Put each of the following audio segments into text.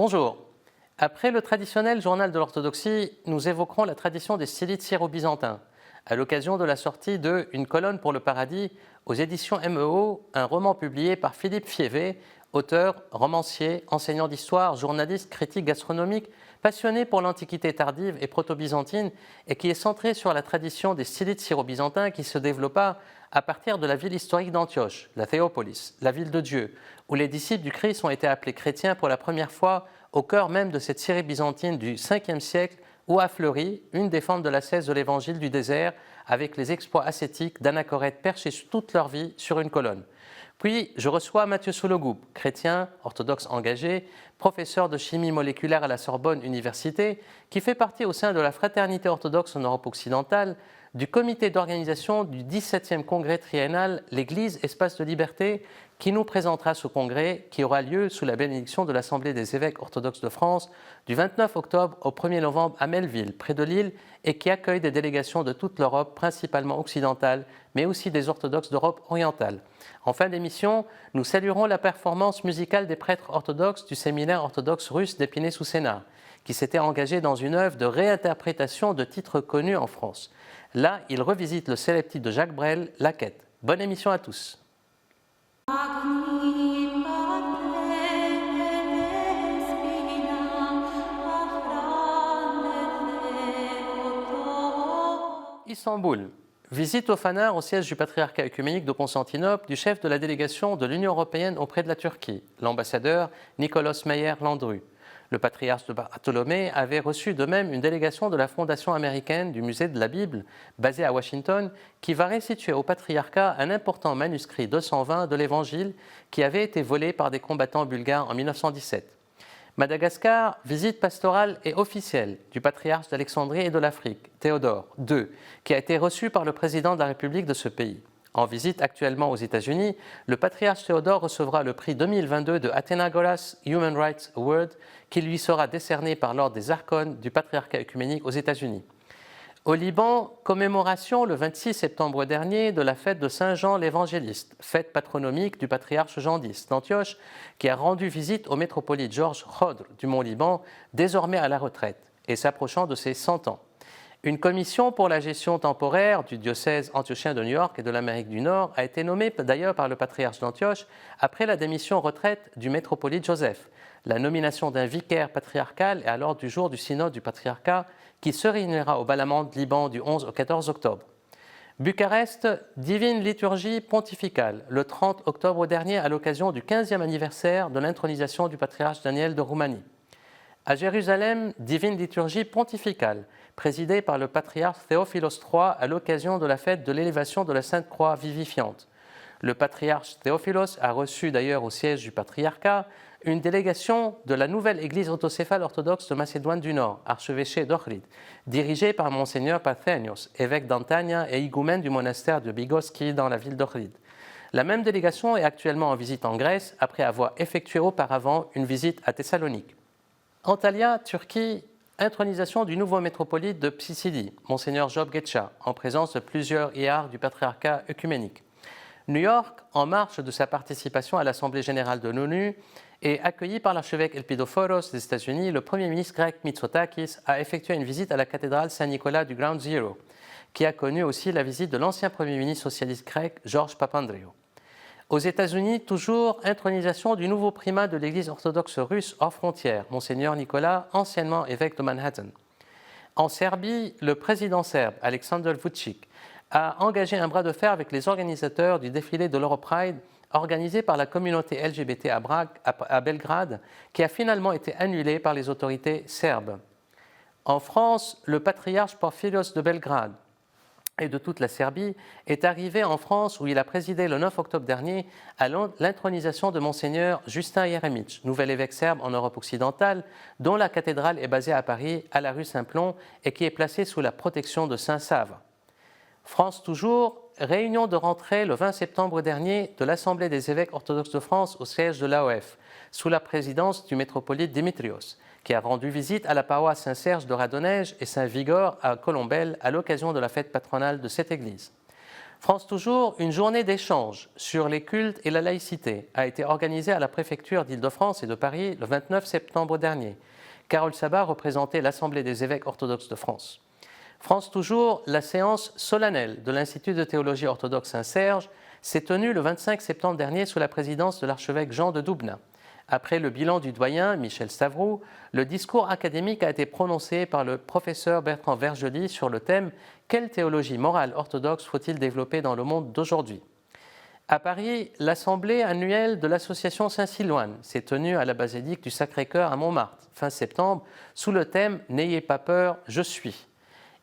Bonjour. Après le traditionnel journal de l'orthodoxie, nous évoquerons la tradition des stylites syro-byzantins, à l'occasion de la sortie de Une colonne pour le paradis aux éditions MEO, un roman publié par Philippe Fievé, auteur, romancier, enseignant d'histoire, journaliste, critique gastronomique, passionné pour l'Antiquité tardive et proto-byzantine et qui est centré sur la tradition des stylites syro-byzantins qui se développa à partir de la ville historique d'Antioche, la Théopolis, la ville de Dieu, où les disciples du Christ ont été appelés chrétiens pour la première fois au cœur même de cette Syrie byzantine du 5e siècle où a fleuri une des formes de l'ascèse de l'évangile du désert avec les exploits ascétiques d'anachorètes perchés toute leur vie sur une colonne. Puis, je reçois Mathieu Soulogoub, chrétien, orthodoxe engagé, professeur de chimie moléculaire à la Sorbonne Université, qui fait partie au sein de la Fraternité orthodoxe en Europe occidentale du comité d'organisation du 17e congrès triennal L'Église, espace de liberté, qui nous présentera ce congrès qui aura lieu sous la bénédiction de l'Assemblée des évêques orthodoxes de France du 29 octobre au 1er novembre à Melville, près de Lille, et qui accueille des délégations de toute l'Europe, principalement occidentale, mais aussi des orthodoxes d'Europe orientale. En fin d'émission, nous saluerons la performance musicale des prêtres orthodoxes du séminaire orthodoxe russe d'Épinay-sous-Sénart, qui s'était engagé dans une œuvre de réinterprétation de titres connus en France. Là, il revisite le célèbre titre de Jacques Brel, La Quête. Bonne émission à tous. Istanbul. Visite au Fanard au siège du patriarcat œcuménique de Constantinople du chef de la délégation de l'Union européenne auprès de la Turquie, l'ambassadeur Nikolaos Meyer-Landru. Le patriarche de Bartholomée avait reçu de même une délégation de la Fondation américaine du Musée de la Bible, basée à Washington, qui va restituer au patriarcat un important manuscrit 220 de l'Évangile qui avait été volé par des combattants bulgares en 1917. Madagascar, visite pastorale et officielle du patriarche d'Alexandrie et de l'Afrique, Théodore II, qui a été reçu par le président de la République de ce pays. En visite actuellement aux États-Unis, le patriarche Théodore recevra le prix 2022 de Athenagoras Human Rights Award qui lui sera décerné par l'ordre des archontes du patriarcat œcuménique aux États-Unis. Au Liban, commémoration le 26 septembre dernier de la fête de Saint Jean l'Évangéliste, fête patronomique du patriarche Jean X d'Antioche, qui a rendu visite au métropolite Georges Khodr du Mont-Liban, désormais à la retraite et s'approchant de ses 100 ans. Une commission pour la gestion temporaire du diocèse antiochien de New York et de l'Amérique du Nord a été nommée d'ailleurs par le patriarche d'Antioche après la démission-retraite du métropolite Joseph. La nomination d'un vicaire patriarcal est à l'ordre du jour du synode du patriarcat qui se réunira au Balamande, Liban, du 11 au 14 octobre. Bucarest, divine liturgie pontificale, le 30 octobre dernier à l'occasion du 15e anniversaire de l'intronisation du patriarche Daniel de Roumanie. À Jérusalem, divine liturgie pontificale, présidée par le patriarche Théophilos III à l'occasion de la fête de l'élévation de la Sainte Croix vivifiante. Le patriarche Théophilos a reçu d'ailleurs au siège du patriarcat une délégation de la nouvelle église autocéphale orthodoxe de Macédoine du Nord, archevêché d'Ohrid, dirigée par Monseigneur Parthenios, évêque d'Antania et higoumène du monastère de Bigoski dans la ville d'Ohrid. La même délégation est actuellement en visite en Grèce après avoir effectué auparavant une visite à Thessalonique. Antalya, Turquie, intronisation du nouveau métropolite de Psisidi, Monseigneur Job Getcha, en présence de plusieurs hiérarques du patriarcat œcuménique. New York, en marche de sa participation à l'Assemblée générale de l'ONU, et accueilli par l'archevêque Elpidophoros des États-Unis, le Premier ministre grec Mitsotakis a effectué une visite à la cathédrale Saint-Nicolas du Ground Zero, qui a connu aussi la visite de l'ancien Premier ministre socialiste grec George Papandreou. Aux États-Unis, toujours intronisation du nouveau primat de l'Église orthodoxe russe hors frontières, Monseigneur Nicolas, anciennement évêque de Manhattan. En Serbie, le président serbe Aleksandar Vučić a engagé un bras de fer avec les organisateurs du défilé de l'Europride organisé par la communauté LGBT à Belgrade, qui a finalement été annulé par les autorités serbes. En France, le patriarche Porphyrios de Belgrade et de toute la Serbie est arrivé en France où il a présidé le 9 octobre dernier à l'intronisation de Monseigneur Justin Jeremić, nouvel évêque serbe en Europe occidentale, dont la cathédrale est basée à Paris, à la rue Saint-Plon, et qui est placée sous la protection de Saint-Save. France toujours, réunion de rentrée le 20 septembre dernier de l'Assemblée des évêques orthodoxes de France au siège de l'AOF, sous la présidence du métropolite Dimitrios, qui a rendu visite à la paroisse Saint-Serge de Radonège et Saint-Vigor à Colombelles à l'occasion de la fête patronale de cette église. France Toujours, une journée d'échange sur les cultes et la laïcité a été organisée à la préfecture d'Île-de-France et de Paris le 29 septembre dernier. Carole Sabat représentait l'Assemblée des évêques orthodoxes de France. France Toujours, la séance solennelle de l'Institut de théologie orthodoxe Saint-Serge s'est tenue le 25 septembre dernier sous la présidence de l'archevêque Jean de Doubna. Après le bilan du doyen, Michel Stavroux, le discours académique a été prononcé par le professeur Bertrand Vergely sur le thème « Quelle théologie morale orthodoxe faut-il développer dans le monde d'aujourd'hui ?» À Paris, l'assemblée annuelle de l'association Saint-Silouane s'est tenue à la basilique du Sacré-Cœur à Montmartre, fin septembre, sous le thème « N'ayez pas peur, je suis ».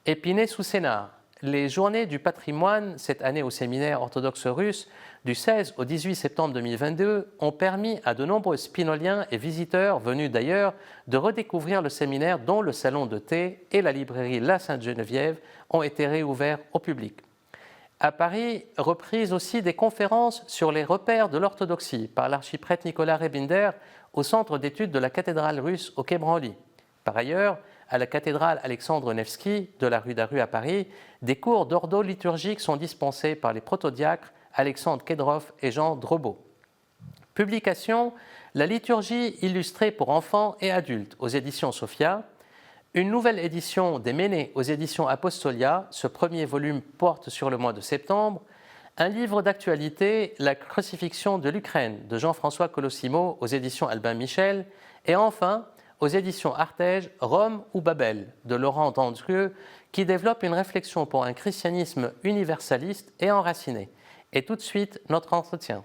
Épinay-sous-Sénart, les journées du patrimoine, cette année au séminaire orthodoxe russe, du 16 au 18 septembre 2022, ont permis à de nombreux spinoliens et visiteurs venus d'ailleurs de redécouvrir le séminaire dont le salon de thé et la librairie La Sainte-Geneviève ont été réouverts au public. À Paris, reprise aussi des conférences sur les repères de l'orthodoxie par l'archiprêtre Nicolas Rebinder au centre d'études de la cathédrale russe au Quai Branly. Par ailleurs, à la cathédrale Alexandre Nevski de la rue d'Aru à Paris, des cours d'ordo liturgique sont dispensés par les protodiacres Alexandre Kedrov et Jean Drobo. Publication, la liturgie illustrée pour enfants et adultes aux éditions Sophia. Une nouvelle édition des Ménées aux éditions Apostolia. Ce premier volume porte sur le mois de septembre. Un livre d'actualité, La crucifixion de l'Ukraine de Jean-François Colosimo aux éditions Albin Michel. Et enfin, aux éditions Artege, Rome ou Babel de Laurent Dandrieux, qui développe une réflexion pour un christianisme universaliste et enraciné. Et tout de suite, notre entretien.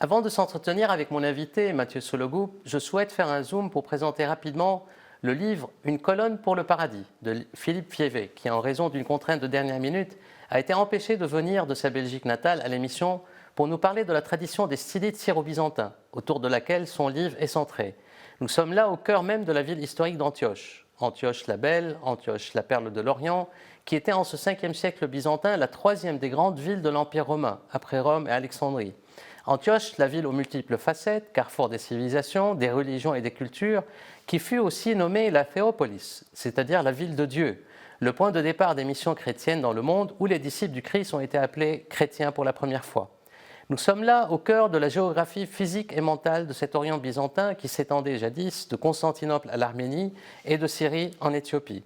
Avant de s'entretenir avec mon invité, Mathieu Sologub, je souhaite faire un zoom pour présenter rapidement le livre « Une colonne pour le paradis » de Philippe Fievé, qui, en raison d'une contrainte de dernière minute, a été empêché de venir de sa Belgique natale à l'émission pour nous parler de la tradition des stylites syro-byzantins, autour de laquelle son livre est centré. Nous sommes là au cœur même de la ville historique d'Antioche. Antioche la Belle, Antioche la Perle de l'Orient, qui était en ce 5e siècle byzantin la troisième des grandes villes de l'Empire romain, après Rome et Alexandrie. Antioche, la ville aux multiples facettes, carrefour des civilisations, des religions et des cultures, qui fut aussi nommée la Théopolis, c'est-à-dire la ville de Dieu, le point de départ des missions chrétiennes dans le monde où les disciples du Christ ont été appelés chrétiens pour la première fois. Nous sommes là au cœur de la géographie physique et mentale de cet Orient byzantin qui s'étendait jadis de Constantinople à l'Arménie et de Syrie en Éthiopie.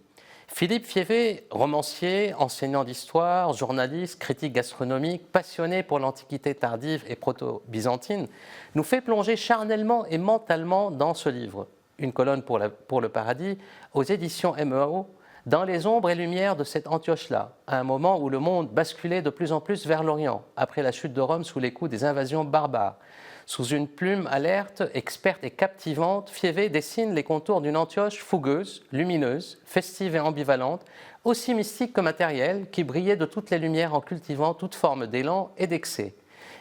Philippe Fievé, romancier, enseignant d'histoire, journaliste, critique gastronomique, passionné pour l'Antiquité tardive et proto-byzantine, nous fait plonger charnellement et mentalement dans ce livre, Une colonne pour le paradis, aux éditions MEO, dans les ombres et lumières de cette Antioche-là, à un moment où le monde basculait de plus en plus vers l'Orient, après la chute de Rome sous les coups des invasions barbares. Sous une plume alerte, experte et captivante, Fievé dessine les contours d'une Antioche fougueuse, lumineuse, festive et ambivalente, aussi mystique que matérielle, qui brillait de toutes les lumières en cultivant toute forme d'élan et d'excès.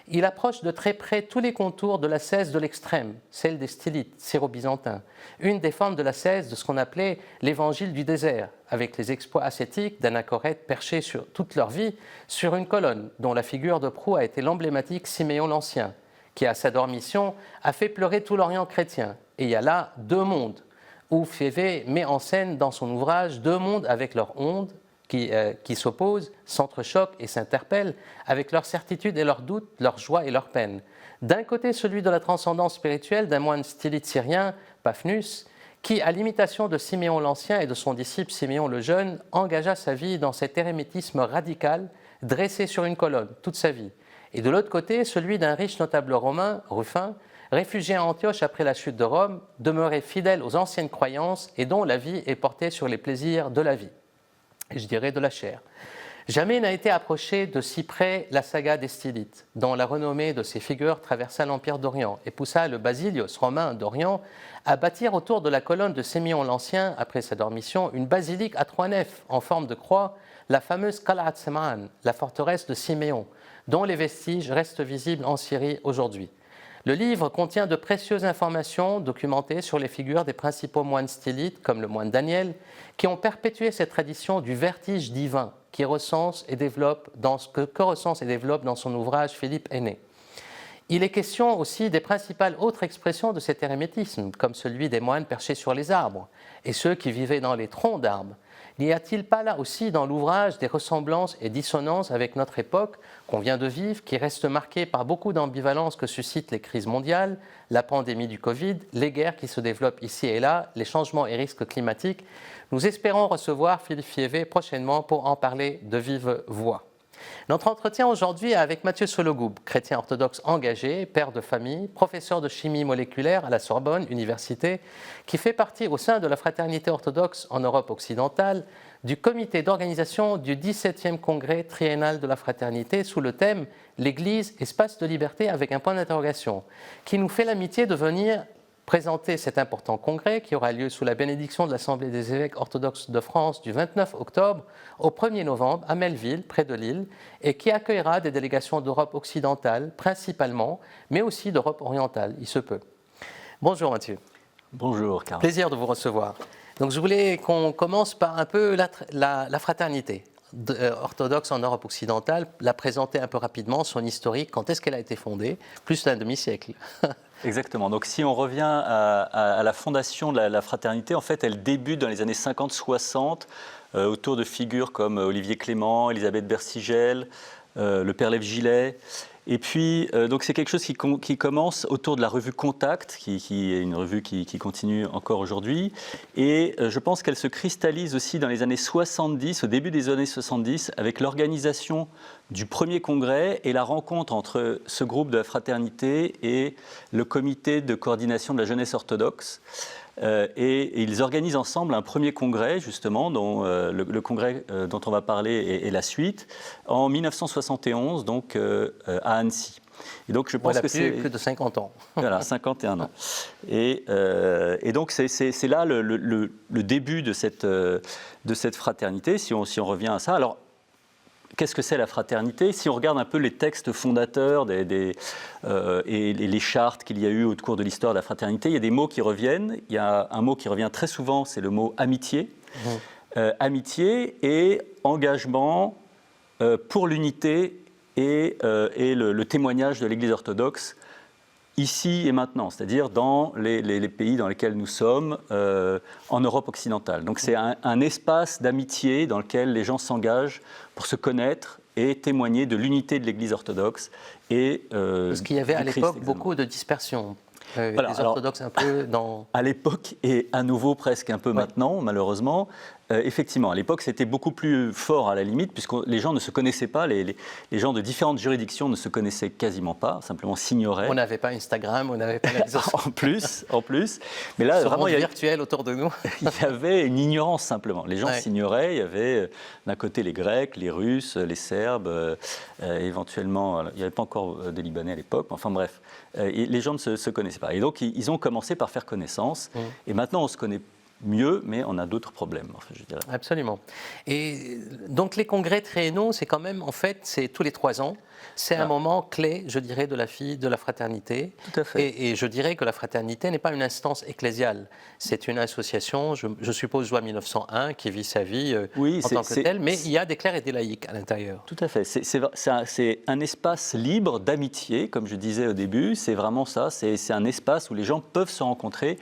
Il approche de très près tous les contours de l'ascèse de l'extrême, celle des stylites syro-byzantins, une des formes de l'ascèse de ce qu'on appelait l'évangile du désert, avec les exploits ascétiques d'anachorètes perchés toute leur vie sur une colonne, dont la figure de proue a été l'emblématique Siméon l'Ancien, qui, à sa dormition, a fait pleurer tout l'Orient chrétien. Et il y a là deux mondes, où Fievé met en scène dans son ouvrage deux mondes avec leurs ondes, qui s'opposent, s'entrechoquent et s'interpellent avec leurs certitudes et leurs doutes, leurs joies et leurs peines. D'un côté, celui de la transcendance spirituelle d'un moine stylite syrien, Paphnus, qui, à l'imitation de Siméon l'Ancien et de son disciple Siméon le Jeune, engagea sa vie dans cet érémitisme radical, dressé sur une colonne toute sa vie. Et de l'autre côté, celui d'un riche notable romain, Ruffin, réfugié à Antioche après la chute de Rome, demeuré fidèle aux anciennes croyances et dont la vie est portée sur les plaisirs de la vie. Et je dirais de la chair. Jamais n'a été approchée de si près la saga des stylites, dont la renommée de ces figures traversa l'Empire d'Orient et poussa le Basilios romain d'Orient à bâtir autour de la colonne de Siméon l'Ancien, après sa dormition, une basilique à 3 nefs en forme de croix, la fameuse Qal'at Semaan, la forteresse de Siméon, dont les vestiges restent visibles en Syrie aujourd'hui. Le livre contient de précieuses informations documentées sur les figures des principaux moines stylites, comme le moine Daniel, qui ont perpétué cette tradition du vertige divin que recense et développe dans son ouvrage Philippe Aîné. Il est question aussi des principales autres expressions de cet érémétisme, comme celui des moines perchés sur les arbres et ceux qui vivaient dans les troncs d'arbres. N'y a-t-il pas là aussi dans l'ouvrage des ressemblances et dissonances avec notre époque qu'on vient de vivre, qui reste marquée par beaucoup d'ambivalence que suscitent les crises mondiales, la pandémie du Covid, les guerres qui se développent ici et là, les changements et risques climatiques? Nous espérons recevoir Philippe Fievé prochainement pour en parler de vive voix. Notre entretien aujourd'hui est avec Mathieu Sologoub, chrétien orthodoxe engagé, père de famille, professeur de chimie moléculaire à la Sorbonne Université, qui fait partie au sein de la Fraternité orthodoxe en Europe occidentale du comité d'organisation du 17e congrès triennal de la Fraternité sous le thème « L'Église, espace de liberté » avec un point d'interrogation, qui nous fait l'amitié de venir présenter cet important congrès qui aura lieu sous la bénédiction de l'Assemblée des évêques orthodoxes de France du 29 octobre au 1er novembre à Melville, près de Lille, et qui accueillera des délégations d'Europe occidentale principalement, mais aussi d'Europe orientale, il se peut. Bonjour Mathieu. Bonjour Karl. Plaisir de vous recevoir. Donc je voulais qu'on commence par un peu la fraternité orthodoxe en Europe occidentale, la présenter un peu rapidement, son historique, quand est-ce qu'elle a été fondée, plus d'un demi-siècle. Exactement. Donc si on revient à la fondation de la fraternité, en fait, elle débute dans les années 50-60 autour de figures comme Olivier Clément, Elisabeth Bersigel, le Père Lév Gillet. Et puis, donc c'est quelque chose qui commence autour de la revue Contact, qui est une revue qui continue encore aujourd'hui. Et je pense qu'elle se cristallise aussi dans les années 70, au début des années 70, avec l'organisation du premier congrès et la rencontre entre ce groupe de la fraternité et le comité de coordination de la jeunesse orthodoxe. Et ils organisent ensemble un premier congrès, justement, dont le congrès dont on va parler est la suite, en 1971, donc à Annecy. Et donc je pense que c'est plus de 50 ans. Voilà, 51 ans. Et donc c'est là le début de cette fraternité, si on revient à ça. Alors, qu'est-ce que c'est la fraternité? Si on regarde un peu les textes fondateurs et les chartes qu'il y a eu au cours de l'histoire de la fraternité, il y a des mots qui reviennent. Il y a un mot qui revient très souvent, c'est le mot amitié. Amitié et engagement pour l'unité et le témoignage de l'Église orthodoxe ici et maintenant, c'est-à-dire dans les pays dans lesquels nous sommes, en Europe occidentale. Donc c'est un espace d'amitié dans lequel les gens s'engagent pour se connaître et témoigner de l'unité de l'Église orthodoxe. Parce qu'il y avait à l'époque beaucoup de dispersion. Voilà, les orthodoxes un peu dans... À l'époque, et à nouveau presque un peu maintenant, malheureusement, effectivement, à l'époque, c'était beaucoup plus fort à la limite, puisque les gens ne se connaissaient pas, les gens de différentes juridictions ne se connaissaient quasiment pas, simplement s'ignoraient. On n'avait pas Instagram, on n'avait pas les réseaux en plus. Mais là, vraiment, il y avait virtuel autour de nous. Il y avait une ignorance simplement. Les gens s'ignoraient. Il y avait d'un côté les Grecs, les Russes, les Serbes, éventuellement, il n'y avait pas encore des Libanais à l'époque. Enfin bref, les gens ne se connaissaient pas. Et donc, ils ont commencé par faire connaissance. Et maintenant, on se connaît mieux, mais on a d'autres problèmes, enfin, je dirais. Absolument. Et donc, les congrès triennaux, c'est quand même, en fait, c'est tous les 3 ans. C'est un moment clé, je dirais, de la fraternité. Tout à fait. Et je dirais que la fraternité n'est pas une instance ecclésiale. C'est une association, je suppose, loi 1901, qui vit sa vie en tant que telle, mais il y a des clercs et des laïcs à l'intérieur. Tout à fait. C'est un espace libre d'amitié, comme je disais au début. C'est vraiment ça. C'est un espace où les gens peuvent se rencontrer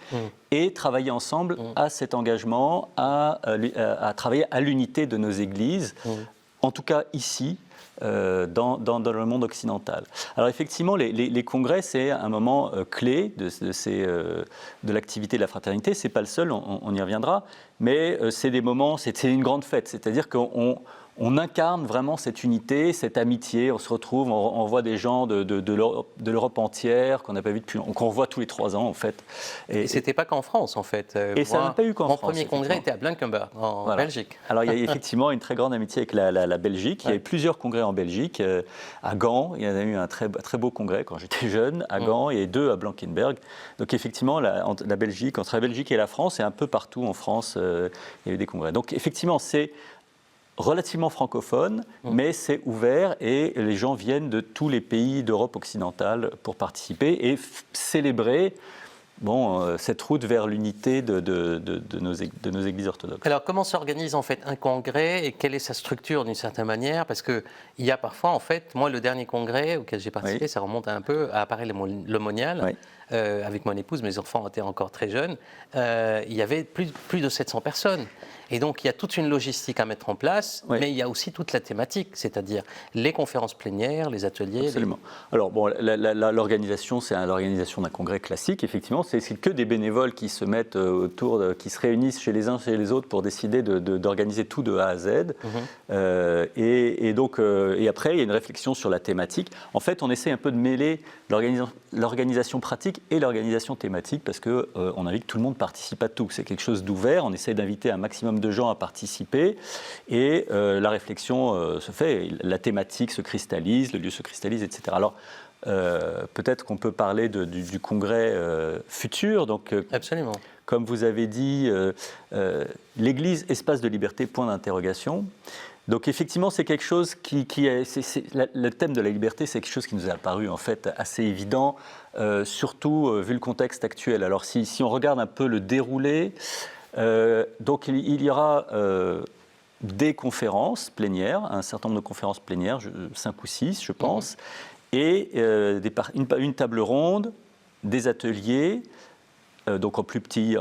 et travailler ensemble à cet engagement, à travailler à l'unité de nos églises. En tout cas, ici, dans le monde occidental. Alors effectivement, les congrès, c'est un moment clé de l'activité de la fraternité. Ce n'est pas le seul, on y reviendra, mais c'est des moments, c'est une grande fête, c'est-à-dire qu'on incarne vraiment cette unité, cette amitié, on se retrouve, on voit des gens de l'Europe entière qu'on n'a pas vu depuis, qu'on voit tous les 3 ans en fait. Et ce n'était pas qu'en France en fait. Et ça n'a pas eu qu'en France. Mon premier congrès était à Blankenberg, en Belgique. Alors il y a effectivement une très grande amitié avec la Belgique. Il y a eu plusieurs congrès en Belgique. À Gand, il y en a eu un très beau congrès quand j'étais jeune. À Gand, et 2 à Blankenberg. Donc effectivement, entre la Belgique et la France, et un peu partout en France, il y a eu des congrès. Donc effectivement, c'est relativement francophone, mais c'est ouvert et les gens viennent de tous les pays d'Europe occidentale pour participer et célébrer cette route vers l'unité de nos églises orthodoxes. Alors, comment s'organise en fait un congrès et quelle est sa structure d'une certaine manière? Parce qu'il y a parfois, en fait, moi, le dernier congrès auquel j'ai participé, ça remonte un peu à Paray-le-Monial. Oui. Avec mon épouse, mes enfants étaient encore très jeunes, il y avait plus de 700 personnes. Et donc, il y a toute une logistique à mettre en place, mais il y a aussi toute la thématique, c'est-à-dire les conférences plénières, les ateliers. Absolument. Alors, l'organisation, c'est l'organisation d'un congrès classique, effectivement. C'est que des bénévoles qui se mettent autour, qui se réunissent chez les uns chez les autres pour décider d'organiser tout de A à Z. Et après, il y a une réflexion sur la thématique. En fait, on essaie un peu de mêler l'organisation pratique et l'organisation thématique parce qu'on a envie que tout le monde participe à tout. C'est quelque chose d'ouvert. On essaie d'inviter un maximum de gens à participer et la réflexion se fait. La thématique se cristallise, le lieu se cristallise, etc. Alors, peut-être qu'on peut parler du congrès futur. Donc, absolument. Comme vous avez dit, l'Église, espace de liberté, point d'interrogation. Donc effectivement, c'est quelque chose le thème de la liberté, c'est quelque chose qui nous est apparu en fait assez évident, surtout vu le contexte actuel. Alors si on regarde un peu le déroulé, donc il y aura des conférences plénières, un certain nombre de conférences plénières, 5 ou 6 je pense, et une table ronde, des ateliers, donc en plus petit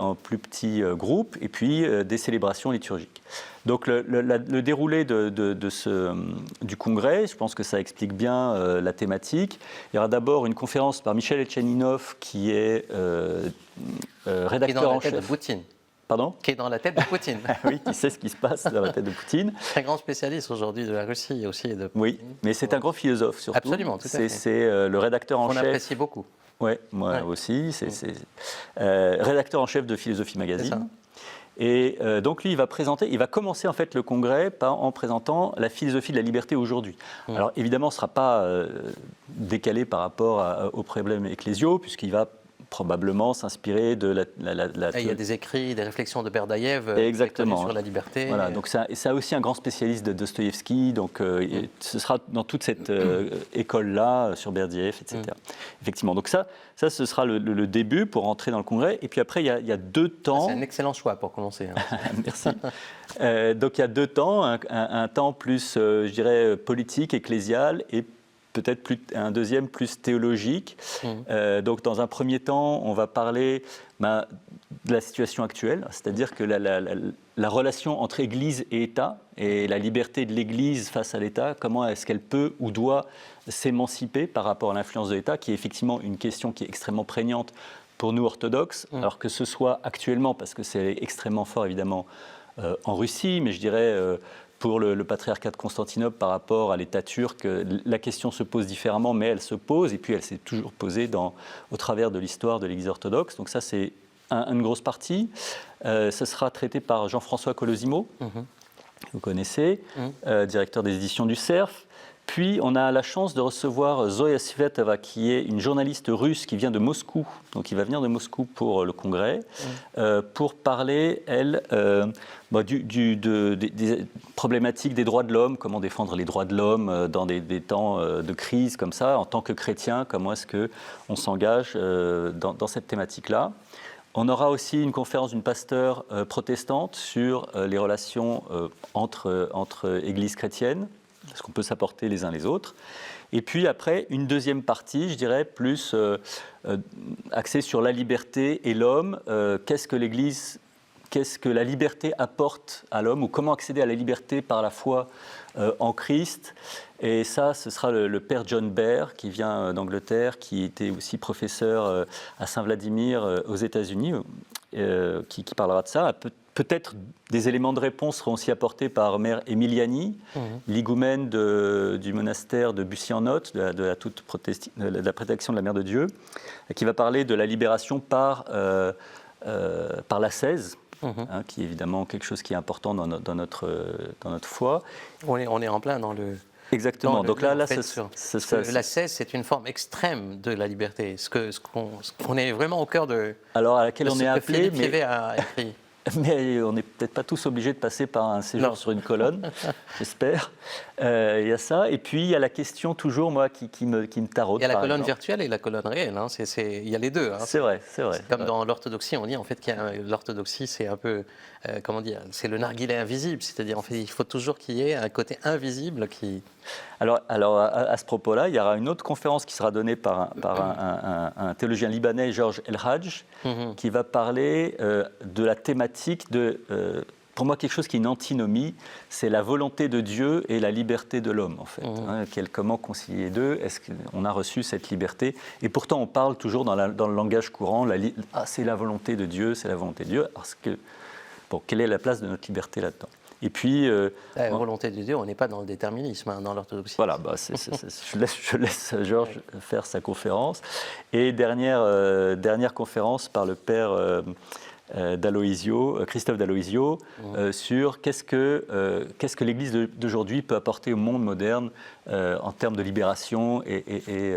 groupe, et puis des célébrations liturgiques. Donc le déroulé du congrès, je pense que ça explique bien la thématique. Il y aura d'abord une conférence par Michel Etcheninov, qui est rédacteur en chef. Qui est dans la tête de Poutine. Pardon ? Qui est dans la tête de Poutine. Oui, qui sait ce qui se passe dans la tête de Poutine. Un grand spécialiste aujourd'hui de la Russie aussi. Et de Poutine. Oui, mais c'est un grand philosophe surtout. Absolument, tout à fait. C'est le rédacteur en chef. On apprécie beaucoup. Oui, moi aussi. C'est rédacteur en chef de Philosophie Magazine. Et donc lui, il va commencer en fait le congrès en présentant la philosophie de la liberté aujourd'hui. Alors évidemment, ce ne sera pas décalé par rapport aux problèmes ecclésiaux, puisqu'il va probablement s'inspirer de il y a des écrits, des réflexions de Berdaïev sur la liberté. Voilà, donc c'est aussi un grand spécialiste de Dostoïevski, donc ce sera dans toute cette école-là, sur Berdyaev, etc. Effectivement, donc ça ce sera le début pour entrer dans le congrès, et puis après il y a 2 temps. C'est un excellent choix pour commencer. Merci. Donc il y a 2 temps, un temps plus, je dirais, politique, ecclésial, et peut-être un deuxième plus théologique. Donc dans un premier temps, on va parler de la situation actuelle, c'est-à-dire que la relation entre Église et État, et la liberté de l'Église face à l'État, comment est-ce qu'elle peut ou doit s'émanciper par rapport à l'influence de l'État, qui est effectivement une question qui est extrêmement prégnante pour nous orthodoxes, alors que ce soit actuellement, parce que c'est extrêmement fort évidemment en Russie, mais je dirais pour le patriarcat de Constantinople par rapport à l'État turc, la question se pose différemment, mais elle se pose, et puis elle s'est toujours posée au travers de l'histoire de l'Église orthodoxe. Donc ça, c'est une grosse partie. Ce sera traité par Jean-François Colosimo, vous connaissez, directeur des éditions du Cerf. Puis, on a la chance de recevoir Zoya Svetova, qui est une journaliste russe qui vient de Moscou. Donc, il va venir de Moscou pour le congrès, pour parler, elle, des problématiques des droits de l'homme, comment défendre les droits de l'homme dans des temps de crise comme ça, en tant que chrétien, comment est-ce qu'on s'engage dans cette thématique-là. On aura aussi une conférence d'une pasteure protestante sur les relations entre églises chrétiennes, parce qu'on peut s'apporter les uns les autres. Et puis après, une deuxième partie, je dirais, plus axée sur la liberté et l'homme. Qu'est-ce que la liberté apporte à l'homme, ou comment accéder à la liberté par la foi en Christ. Et ça, ce sera le père John Behr, qui vient d'Angleterre, qui était aussi professeur à Saint-Vladimir aux États-Unis, qui parlera de ça. Peut-être des éléments de réponse seront aussi apportés par mère Emiliani, l'higoumène du monastère de Bussy-en-Othe, de la protection de la Mère de Dieu, qui va parler de la libération par l'ascèse, qui est évidemment quelque chose qui est important dans notre foi. On est en plein dans le... Exactement. Donc là, l'ascèse, c'est une forme extrême de la liberté. On est vraiment au cœur de... Alors à laquelle on est appelé, Philippe Rivet a écrit. mais on n'est peut-être pas tous obligés de passer par un séjour sur une colonne, j'espère. Il y a ça. Et puis, il y a la question toujours, moi, qui me taraude. Il y a la colonne virtuelle et la colonne réelle. Hein. Il y a les deux. Hein. C'est vrai. Comme dans l'orthodoxie, on dit en fait l'orthodoxie, c'est un peu, comment dire, c'est le narguilé invisible. C'est-à-dire, en fait, il faut toujours qu'il y ait un côté invisible qui... Alors à ce propos-là, il y aura une autre conférence qui sera donnée par un théologien libanais, Georges El-Hadj, qui va parler de la thématique de... pour moi, quelque chose qui est une antinomie, c'est la volonté de Dieu et la liberté de l'homme, en fait. Comment concilier les deux? Est-ce qu'on a reçu cette liberté? Et pourtant, on parle toujours dans le langage courant, c'est la volonté de Dieu, c'est la volonté de Dieu. Quelle est la place de notre liberté là-dedans? Et puis, la volonté de Dieu, on n'est pas dans le déterminisme, hein, dans l'orthodoxie. Voilà, je laisse Georges faire sa conférence. Et dernière conférence par le père Christophe Daloisio, sur qu'est-ce que l'Église d'aujourd'hui peut apporter au monde moderne en termes de libération et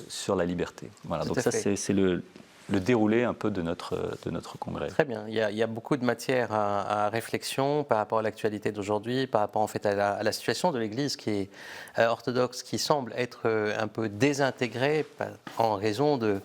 sur la liberté. Voilà, donc ça c'est le déroulé un peu de notre congrès. Très bien. Il y a beaucoup de matière à réflexion par rapport à l'actualité d'aujourd'hui, par rapport en fait à la situation de l'Église qui est orthodoxe, qui semble être un peu désintégrée en raison de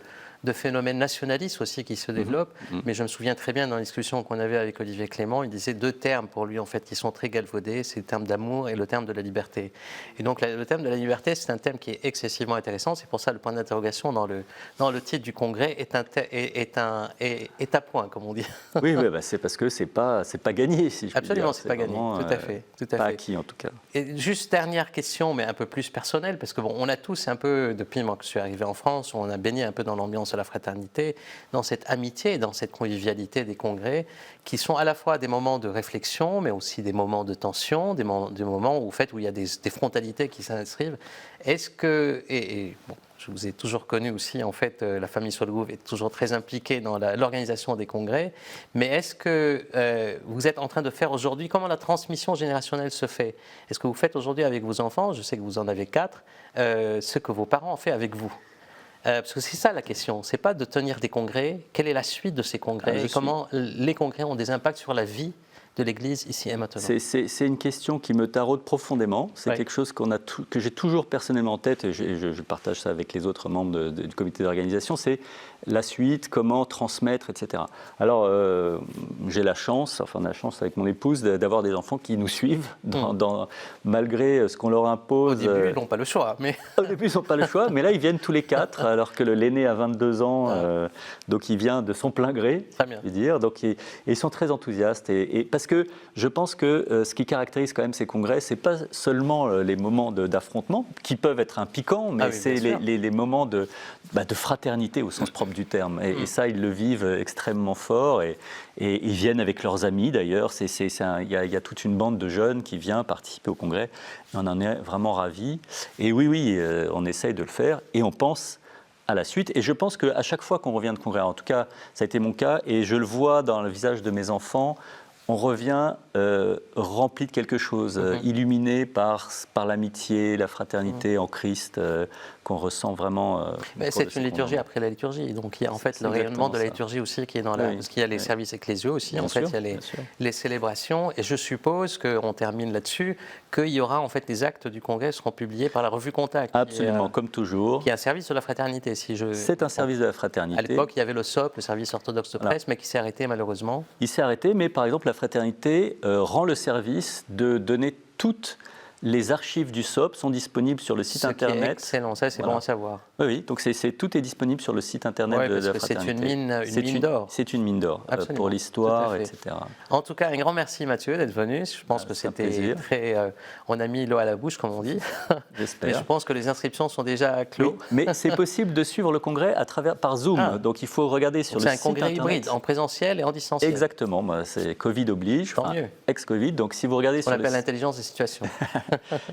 phénomènes nationalistes aussi qui se développent. Mais je me souviens très bien dans la discussion qu'on avait avec Olivier Clément, il disait deux termes pour lui en fait qui sont très galvaudés, c'est le terme d'amour et le terme de la liberté. Et donc le terme de la liberté, c'est un terme qui est excessivement intéressant. C'est pour ça le point d'interrogation dans le titre du congrès est à point, comme on dit. Oui, c'est parce que c'est pas gagné, si je puis Absolument, dire. c'est pas gagné. Tout à fait. Pas acquis en tout cas. Et juste dernière question, mais un peu plus personnelle, parce que on a tous un peu, depuis moi que je suis arrivé en France, on a baigné un peu dans l'ambiance de la fraternité, dans cette amitié, dans cette convivialité des congrès, qui sont à la fois des moments de réflexion, mais aussi des moments de tension, des moments où il y a des frontalités qui s'inscrivent. Est-ce que, je vous ai toujours connu aussi, en fait, la famille Solgouv est toujours très impliquée dans l'organisation des congrès, mais est-ce que vous êtes en train de faire aujourd'hui, comment la transmission générationnelle se fait? Est-ce que vous faites aujourd'hui avec vos enfants, je sais que vous en avez 4, ce que vos parents ont fait avec vous? Parce que c'est ça la question, c'est pas de tenir des congrès, quelle est la suite de ces congrès et comment les congrès ont des impacts sur la vie de l'Église ici et maintenant. C'est une question qui me taraude profondément. C'est quelque chose que j'ai toujours personnellement en tête, et je partage ça avec les autres membres du comité d'organisation, c'est la suite, comment transmettre, etc. Alors, j'ai la chance, on a la chance avec mon épouse, d'avoir des enfants qui nous suivent, malgré ce qu'on leur impose. Au début, ils n'ont pas le choix. Au début, ils n'ont pas le choix, mais là, ils viennent tous les 4, alors que l'aîné a 22 ans, donc il vient de son plein gré, je veux dire. Donc, et ils sont très enthousiastes. Et parce que je pense que ce qui caractérise quand même ces congrès, ce n'est pas seulement les moments d'affrontement, qui peuvent être piquants, mais c'est les moments de fraternité au sens propre du terme. Et ça, ils le vivent extrêmement fort. Et ils viennent avec leurs amis, d'ailleurs. Il y a toute une bande de jeunes qui vient participer au congrès. Et on en est vraiment ravis. Et oui, on essaye de le faire. Et on pense à la suite. Et je pense qu'à chaque fois qu'on revient de congrès, en tout cas, ça a été mon cas, et je le vois dans le visage de mes enfants, on revient rempli de quelque chose, illuminé par l'amitié, la fraternité en Christ qu'on ressent vraiment. C'est une liturgie après la liturgie. Donc il y a en fait le rayonnement de la liturgie aussi qui est dans parce qu'il y a les services ecclésiaux aussi. Bien en sûr, fait, il y a les célébrations. Et je suppose qu'on termine là-dessus, qu'il y aura en fait les actes du congrès seront publiés par la revue Contact. Absolument, comme toujours. Qui est un service de la fraternité. C'est un service de la fraternité. À l'époque, il y avait le SOP, le service orthodoxe de presse, mais qui s'est arrêté malheureusement. Il s'est arrêté, mais par exemple, la fraternité rend le service de donner toutes les archives du SOP sont disponibles sur le site internet. C'est excellent, ça c'est bon à savoir. Oui, donc tout est disponible sur le site internet de la fraternité. C'est une mine d'or. C'est une mine d'or pour l'histoire, etc. En tout cas, un grand merci Mathieu d'être venu. Je pense que c'était très... on a mis l'eau à la bouche, comme on dit. J'espère. Mais je pense que les inscriptions sont déjà clos. Oui, mais c'est possible de suivre le congrès par Zoom. Donc il faut regarder sur le site internet. C'est un congrès hybride, en présentiel et en distanciel. Exactement, c'est Covid oblige, ex-Covid. Donc si vous regardez sur on appelle l'intelligence des situations.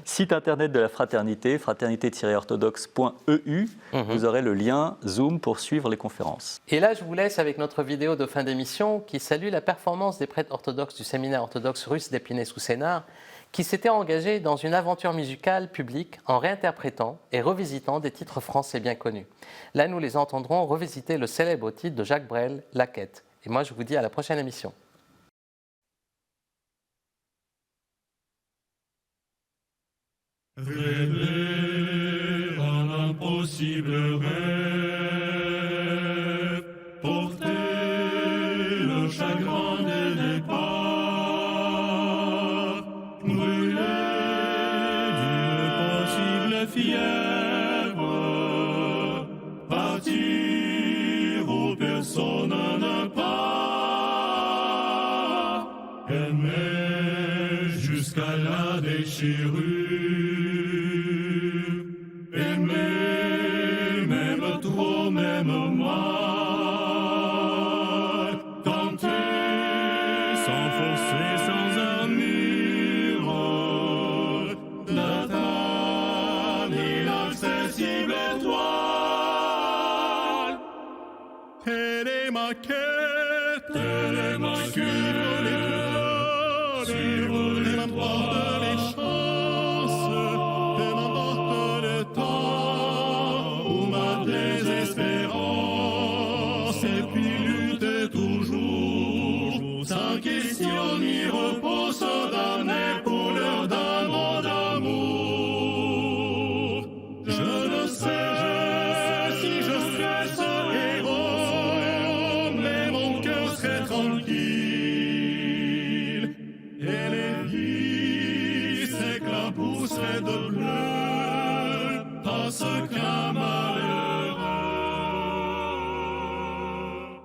Site internet de la fraternité, fraternité-orthodoxe.eu, vous aurez le lien Zoom pour suivre les conférences. Et là, je vous laisse avec notre vidéo de fin d'émission qui salue la performance des prêtres orthodoxes du séminaire orthodoxe russe d'Épinay-sous-Sénart, qui s'étaient engagés dans une aventure musicale publique en réinterprétant et revisitant des titres français bien connus. Là, nous les entendrons revisiter le célèbre titre de Jacques Brel, La Quête. Et moi, je vous dis à la prochaine émission. Rêver un impossible rêve, porter le chagrin des départs, brûler d'une possible fièvre, partir où personne ne part, aimer jusqu'à la déchirure. Aimer, même trop, même mal, tenter, sans forcer, sans armure, d'atteindre l'inaccessible étoile. Elle est ma quête, elle est ma quête, suivre l'étoile de les chances, peu m'importe le temps ou ma désespérance, et puis lutter toujours, sans question ni repos, se donner pour leur don d'amour. Je ne sais si je serai ce héros, mais mon cœur serait tranquille. Et les vies s'éclabousseraient de bleu parce qu'un malheureux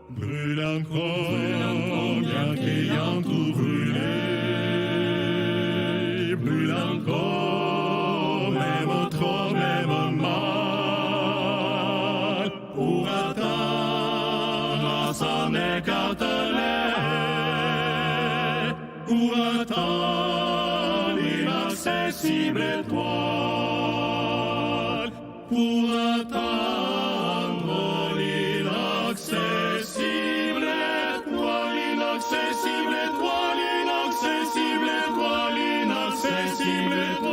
brûle encore, bien qu'ayant tout brûlé, brûle encore, même trop, même mal, pour atteindre son écartelé, pour atteindre l'inaccessible étoile, pour atteindre l'inaccessible étoile, l'inaccessible étoile, l'inaccessible étoile, l'inaccessible étoile.